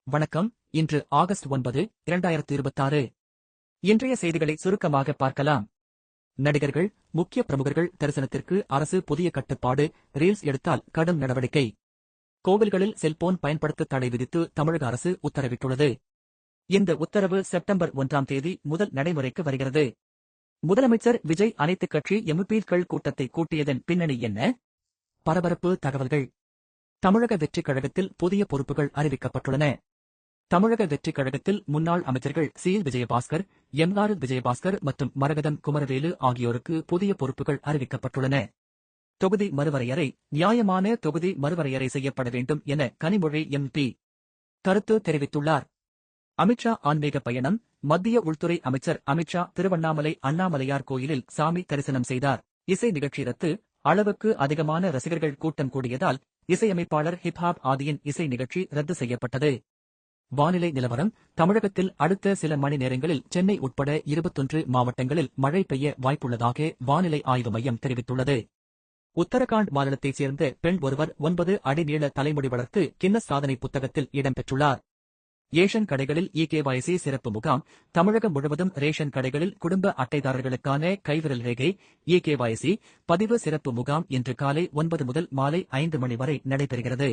வணக்கம். இன்று ஆகஸ்ட் 9, 2026. இன்றைய செய்திகளை சுருக்கமாக பார்க்கலாம். நடிகர்கள், முக்கிய பிரமுகர்கள் தரிசனத்திற்கு அரசு புதிய கட்டுப்பாடு, ரீல்ஸ் எடுத்தால் கடும் நடவடிக்கை. கோவில்களில் செல்போன் பயன்படுத்த தடை விதித்து தமிழக அரசு உத்தரவிட்டுள்ளது. இந்த உத்தரவு செப்டம்பர் 1ஆம் தேதி முதல் நடைமுறைக்கு வருகிறது. முதலமைச்சர் விஜய் அனைத்துக் கட்சி எம்பி-க்கள் கூட்டத்தை கூட்டியதன் பின்னணி என்ன? பரபரப்பு தகவல்கள். தமிழக வெற்றிக் கழகத்தில் புதிய பொறுப்புகள் அறிவிக்கப்பட்டுள்ளன. தமிழக வெற்றிக் கழகத்தில் முன்னாள் அமைச்சர்கள் சி. விஜயபாஸ்கர், எம். விஜயபாஸ்கர் மற்றும் மரகதம் குமரவேலு ஆகியோருக்கு புதிய பொறுப்புகள் அறிவிக்கப்பட்டுள்ளன. தொகுதி மறுவரையறை, நியாயமான தொகுதி மறுவரையறை செய்யப்பட வேண்டும் என கனிமொழி எம்பி கருத்து தெரிவித்துள்ளார். அமித்ஷா ஆன்மீக பயணம். மத்திய உள்துறை அமைச்சர் அமித்ஷா திருவண்ணாமலை அண்ணாமலையார் கோயிலில் சாமி தரிசனம் செய்தார். இசை நிகழ்ச்சி ரத்து. அளவுக்கு அதிகமான ரசிகர்கள் கூட்டம் கூடியதால் இசையமைப்பாளர் ஹிப்ஹாப் ஆதியின் இசை நிகழ்ச்சி ரத்து செய்யப்பட்டது. வானிலை நிலவரம். தமிழகத்தில் அடுத்த சில மணி நேரங்களில் சென்னை உட்பட 21 மாவட்டங்களில் மழை பெய்ய வாய்ப்புள்ளதாக வானிலை ஆய்வு மையம் தெரிவித்துள்ளது. உத்தரகாண்ட் மாநிலத்தைச் சேர்ந்த பெண் ஒருவர் 9 அடி நீள தலைமுடி வளர்த்து கின்னஸ் சாதனை புத்தகத்தில் இடம்பெற்றுள்ளார். ரேஷன் கடைகளில் இ-KYC சிறப்பு முகாம். தமிழகம் முழுவதும் ரேஷன் கடைகளில் குடும்ப அட்டைதாரர்களுக்கான கைவிரல் ரேகை இ-KYC பதிவு சிறப்பு முகாம் இன்று காலை 9 முதல் மாலை 5 மணி வரை நடைபெறுகிறது.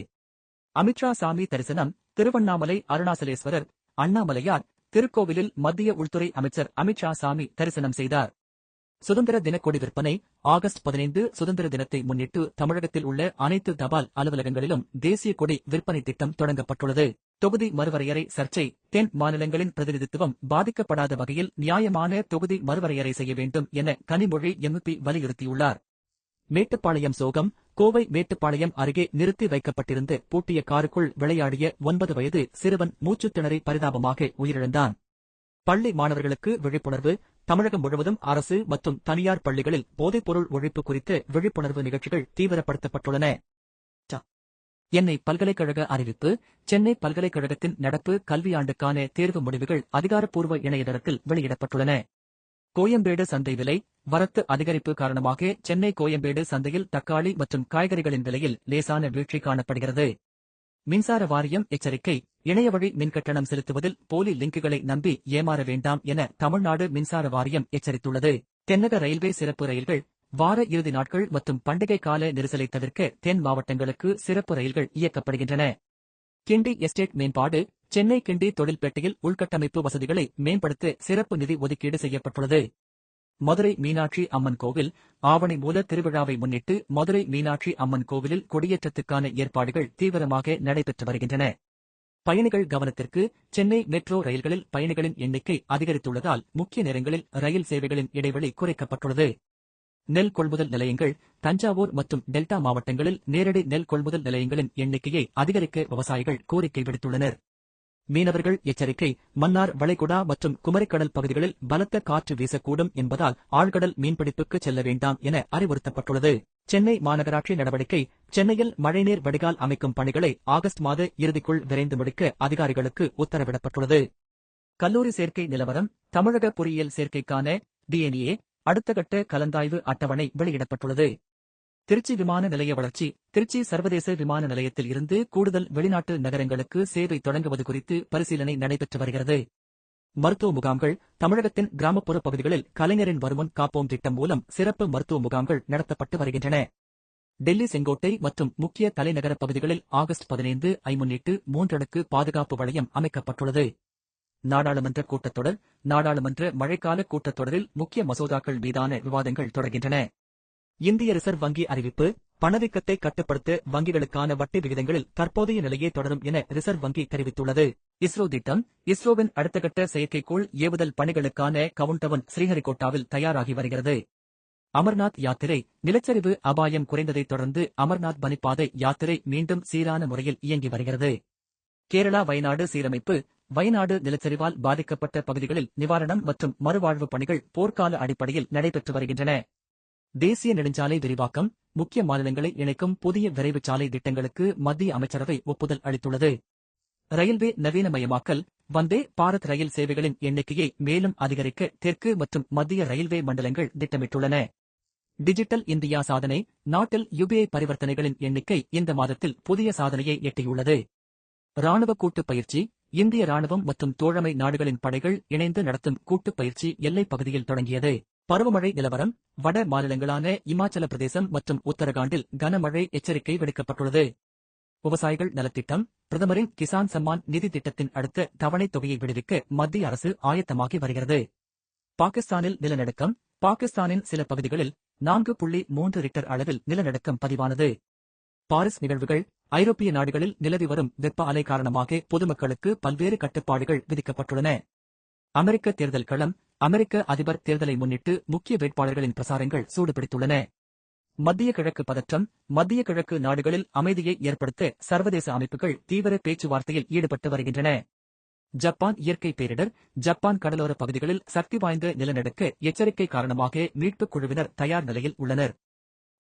அமித்ஷா சாமி தரிசனம். திருவண்ணாமலை அருணாசலேஸ்வரர், அண்ணாமலையார் திருக்கோவிலில் மத்திய உள்துறை அமைச்சர் அமித்ஷா சாமி தரிசனம் செய்தார். சுதந்திர தின கொடி விற்பனை. ஆகஸ்ட் 15 சுதந்திர தினத்தை முன்னிட்டு தமிழகத்தில் உள்ள அனைத்து தபால் அலுவலகங்களிலும் தேசிய கொடி விற்பனை திட்டம் தொடங்கப்பட்டுள்ளது. தொகுதி மறுவரையறை சர்ச்சை. தென் மாநிலங்களின் பிரதிநிதித்துவம் பாதிக்கப்படாத வகையில் நியாயமான தொகுதி மறுவரையறை செய்ய வேண்டும் என கனிமொழி எம்பி வலியுறுத்தியுள்ளார். மேட்டுப்பாளையம் சோகம். கோவை மேட்டுப்பாளையம் அருகே நிறுத்தி வைக்கப்பட்டிருந்த பூட்டிய காருக்குள் விளையாடிய 9 வயது சிறுவன் மூச்சுத் திணறி பரிதாபமாக உயிரிழந்தான். பள்ளி மாணவர்களுக்கு விழிப்புணர்வு. தமிழகம் முழுவதும் அரசு மற்றும் தனியார் பள்ளிகளில் போதைப்பொருள் ஒழிப்பு குறித்த விழிப்புணர்வு நிகழ்ச்சிகள் தீவிரப்படுத்தப்பட்டுள்ளன. சென்னை பல்கலைக்கழக அறிவிப்பு. சென்னை பல்கலைக்கழகத்தின் நடப்பு கல்வியாண்டுக்கான தேர்வு முடிவுகள் அதிகாரப்பூர்வ இணையதளத்தில் வெளியிடப்பட்டுள்ளன. கோயம்பேடு சந்தை விலை. வரத்து அதிகரிப்பு காரணமாக சென்னை கோயம்பேடு சந்தையில் தக்காளி மற்றும் காய்கறிகளின் விலையில் லேசான வீழ்ச்சி காணப்படுகிறது. மின்சார வாரியம் எச்சரிக்கை. இணையவழி மின்கட்டணம் செலுத்துவதில் போலி லிங்குகளை நம்பி ஏமாற வேண்டாம் என தமிழ்நாடு மின்சார வாரியம் எச்சரித்துள்ளது. தென்னக ரயில்வே சிறப்பு ரயில்கள். வார இறுதி நாட்கள் மற்றும் பண்டிகை கால நெரிசலை தவிர்க்க தென் மாவட்டங்களுக்கு சிறப்பு ரயில்கள் இயக்கப்படுகின்றன. கிண்டி எஸ்டேட் மேம்பாடு. சென்னை கிண்டி தொழில்பேட்டையில் உள்கட்டமைப்பு வசதிகளை மேம்படுத்த சிறப்பு நிதி ஒதுக்கீடு செய்யப்பட்டுள்ளது. மதுரை மீனாட்சி அம்மன் கோவில். ஆவணி மூல திருவிழாவை முன்னிட்டு மதுரை மீனாட்சி அம்மன் கோவிலில் கொடியேற்றத்துக்கான ஏற்பாடுகள் தீவிரமாக நடைபெற்று வருகின்றன. பயணிகள் கவனத்திற்கு. சென்னை மெட்ரோ ரயில்களில் பயணிகளின் எண்ணிக்கை அதிகரித்துள்ளதால் முக்கிய நேரங்களில் ரயில் சேவைகளின் இடைவெளி குறைக்கப்பட்டுள்ளது. நெல் கொள்முதல் நிலையங்கள். தஞ்சாவூர் மற்றும் டெல்டா மாவட்டங்களில் நேரடி நெல் கொள்முதல் நிலையங்களின் எண்ணிக்கையை அதிகரிக்க விவசாயிகள் கோரிக்கை விடுத்துள்ளனர். மீனவர்கள் எச்சரிக்கை. மன்னார் வளைகுடா மற்றும் குமரிக்கடல் பகுதிகளில் பலத்த காற்று வீசக்கூடும் என்பதால் ஆழ்கடல் மீன்பிடிப்புக்கு செல்ல வேண்டாம் என அறிவுறுத்தப்பட்டுள்ளது. சென்னை மாநகராட்சி நடவடிக்கை. சென்னையில் மழைநீர் வடிகால் அமைக்கும் பணிகளை ஆகஸ்ட் மாத இறுதிக்குள் விரைந்து முடிக்க அதிகாரிகளுக்கு உத்தரவிடப்பட்டுள்ளது. கல்லூரி சேர்க்கை நிலவரம். தமிழக பொறியியல் சேர்க்கைக்கான DNA அடுத்த கட்ட கலந்தாய்வு அட்டவணை வெளியிடப்பட்டுள்ளது. திருச்சி விமான நிலைய வளர்ச்சி. திருச்சி சர்வதேச விமான நிலையத்தில் இருந்து கூடுதல் வெளிநாட்டு நகரங்களுக்கு சேவை தொடங்குவது குறித்து பரிசீலனை நடைபெற்று வருகிறது. மருத்துவ முகாம்கள். தமிழகத்தின் கிராமப்புற பகுதிகளில் கலைஞரின் வருமுன் காப்போம் திட்டம் மூலம் சிறப்பு மருத்துவ முகாம்கள் நடத்தப்பட்டு வருகின்றன. டெல்லி செங்கோட்டை மற்றும் முக்கிய தலைநகர பகுதிகளில் ஆகஸ்ட் 15 ஐ முன்னிட்டு 3 அடுக்கு பாதுகாப்பு வளையம் அமைக்கப்பட்டுள்ளது. நாடாளுமன்ற கூட்டத்தொடர். நாடாளுமன்ற மழைக்கால கூட்டத்தொடரில் முக்கிய மசோதாக்கள் மீதான விவாதங்கள் தொடர்கின்றன. இந்திய ரிசர்வ் வங்கி அறிவிப்பு. பணவீக்கத்தை கட்டுப்படுத்த வங்கிகளுக்கான வட்டி விகிதங்களில் தற்போதைய நிலையே தொடரும் என ரிசர்வ் வங்கி தெரிவித்துள்ளது. இஸ்ரோ திட்டம். இஸ்ரோவின் அடுத்தகட்ட செயற்கைக்கோள் ஏவுதல் பணிகளுக்கான கவுண்டவுன் ஸ்ரீஹரிகோட்டாவில் தயாராகி வருகிறது. அமர்நாத் யாத்திரை. நிலச்சரிவு அபாயம் குறைந்ததைத் தொடர்ந்து அமர்நாத் பனிப்பாதை யாத்திரை மீண்டும் சீரான முறையில் இயங்கி வருகிறது. கேரளா வயநாடு சீரமைப்பு. வயநாடு நிலச்சரிவால் பாதிக்கப்பட்ட பகுதிகளில் நிவாரணம் மற்றும் மறுவாழ்வு பணிகள் போர்க்கால அடிப்படையில் நடைபெற்று வருகின்றன. தேசிய நெடுஞ்சாலை விரிவாக்கம். முக்கிய மாநிலங்களை இணைக்கும் புதிய விரைவுச் சாலை திட்டங்களுக்கு மத்திய அமைச்சரவை ஒப்புதல் அளித்துள்ளது. ரயில்வே நவீனமயமாக்கல். வந்தே பாரத் ரயில் சேவைகளின் எண்ணிக்கையை மேலும் அதிகரிக்க தெற்கு மற்றும் மத்திய ரயில்வே மண்டலங்கள் திட்டமிட்டுள்ளன. டிஜிட்டல் இந்தியா சாதனை. நாட்டில் UPI பரிவர்த்தனைகளின் எண்ணிக்கை இந்த மாதத்தில் புதிய சாதனையை எட்டியுள்ளது. ராணுவ கூட்டுப் பயிற்சி. இந்திய ராணுவம் மற்றும் தோழமை நாடுகளின் படைகள் இணைந்து நடத்தும் கூட்டுப் பயிற்சி எல்லைப் பகுதியில் தொடங்கியது. பருவமழை நிலவரம்: வட மாநிலங்களான இமாச்சல பிரதேசம் மற்றும் உத்தரகாண்டில் கனமழை எச்சரிக்கை விடுக்கப்பட்டுள்ளது. விவசாயிகள் நலத்திட்டம்: பிரதமரின் கிசான் சம்மான் நிதி திட்டத்தின் அடுத்த தவணைத் தொகையை விடுவிக்க மத்திய அரசு ஆயத்தமாகி வருகிறது. பாகிஸ்தானில் நிலநடுக்கம்: பாகிஸ்தானின் சில பகுதிகளில் 4.3 ரிக்டர் அளவில் நிலநடுக்கம் பதிவானது. பாரிஸ் நிகழ்வுகள்: ஐரோப்பிய நாடுகளில் நிலவி வரும் வெப்ப அலை காரணமாக பொதுமக்களுக்கு பல்வேறு கட்டுப்பாடுகள் விதிக்கப்பட்டுள்ளன. அமெரிக்க தேர்தல் களம்: அமெரிக்க அதிபர் தேர்தலை முன்னிட்டு முக்கிய வேட்பாளர்களின் பிரசாரங்கள் சூடுபிடித்துள்ளன. மத்திய கிழக்கு பதற்றம்: மத்திய கிழக்கு நாடுகளில் அமைதியை ஏற்படுத்த சர்வதேச அமைப்புகள் தீவிர பேச்சுவார்த்தையில் ஈடுபட்டு வருகின்றன. ஜப்பான் இயற்கை பேரிடர்: ஜப்பான் கடலோர பகுதிகளில் சக்தி வாய்ந்த நிலநடுக்க எச்சரிக்கை காரணமாக மீட்புக் குழுவினர் தயார் நிலையில் உள்ளனர்.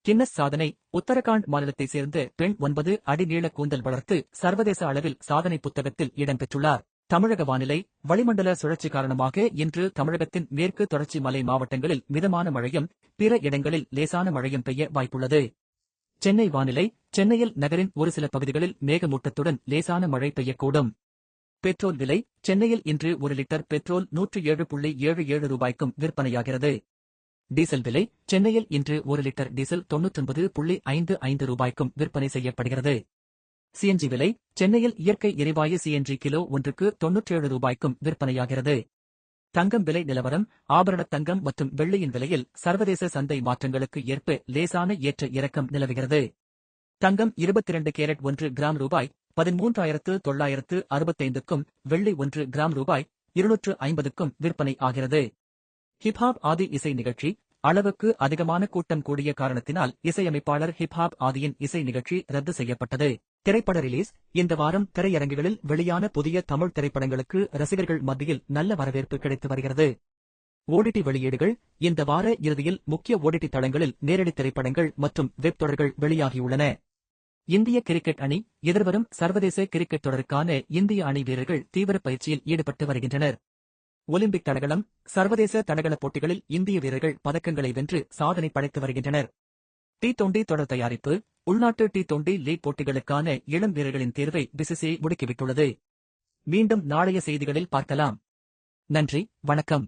கின்னஸ் சாதனை: உத்தரகாண்ட் மாநிலத்தைச் சேர்ந்த பெண் 9 அடி நீள கூந்தல் வளர்த்து சர்வதேச அளவில் சாதனை புத்தகத்தில் இடம்பெற்றுள்ளார். தமிழக வானிலை: வளிமண்டல சுழற்சி காரணமாக இன்று தமிழகத்தின் மேற்கு தொடர்ச்சி மலை மாவட்டங்களில் மிதமான மழையும் பிற இடங்களில் லேசான மழையும் பெய்ய வாய்ப்புள்ளது. சென்னை வானிலை: சென்னையில் நகரின் ஒரு சில பகுதிகளில் மேகமூட்டத்துடன் லேசான மழை பெய்யக்கூடும். பெட்ரோல் விலை: சென்னையில் இன்று 1 லிட்டர் பெட்ரோல் 107.77 ரூபாய்க்கும் விற்பனையாகிறது. டீசல் விலை: சென்னையில் இன்று 1 லிட்டர் டீசல் 99.55 ரூபாய்க்கும் விற்பனை செய்யப்படுகிறது. சிஎன்ஜி விலை: சென்னையில் இயற்கை எரிவாயு சிஎன்ஜி கிலோ ஒன்றுக்கு 97 ரூபாய்க்கும் விற்பனையாகிறது. தங்கம் விலை நிலவரம்: ஆபரண தங்கம் மற்றும் வெள்ளியின் விலையில் சர்வதேச சந்தை மாற்றங்களுக்கு ஏற்ப லேசான ஏற்ற இறக்கம் நிலவுகிறது. தங்கம் 22 கேரட் 1 கிராம் ரூபாய் 13,965க்கும், வெள்ளி 1 கிராம் ரூபாய் 250க்கும் விற்பனை ஆகிறது. ஹிப்ஹாப் ஆதி இசை நிகழ்ச்சி: அளவுக்கு அதிகமான கூட்டம் கூடிய காரணத்தினால் இசையமைப்பாளர் ஹிப்ஹாப் ஆதியின் இசை நிகழ்ச்சி ரத்து செய்யப்பட்டது. திரைப்பட ரிலீஸ்: இந்த வாரம் திரையரங்குகளில் வெளியான புதிய தமிழ் திரைப்படங்களுக்கு ரசிகர்கள் மத்தியில் நல்ல வரவேற்பு கிடைத்து வருகிறது. ஓடிடி வெளியீடுகள்: இந்த வார இறுதியில் முக்கிய ஓடிடி தளங்களில் நேரடி திரைப்படங்கள் மற்றும் வெப் தொடர்கள் வெளியாகியுள்ளன. இந்திய கிரிக்கெட் அணி: எதிர்வரும் சர்வதேச கிரிக்கெட் தொடருக்கான இந்திய அணி வீரர்கள் தீவிர பயிற்சியில் ஈடுபட்டு வருகின்றனர். ஒலிம்பிக் தடகளம்: சர்வதேச தடகள போட்டிகளில் இந்திய வீரர்கள் பதக்கங்களை வென்று சாதனை படைத்து வருகின்றனர். டி20 தொடர் தயாரிப்பு: உள்நாட்டு டி20 லீக் போட்டிகளுக்கான இளம் வீரர்களின் தேர்வை பிசிசிஐ முடுக்கிவிட்டுள்ளது. மீண்டும் நாளைய செய்திகளில் பார்க்கலாம். நன்றி, வணக்கம்.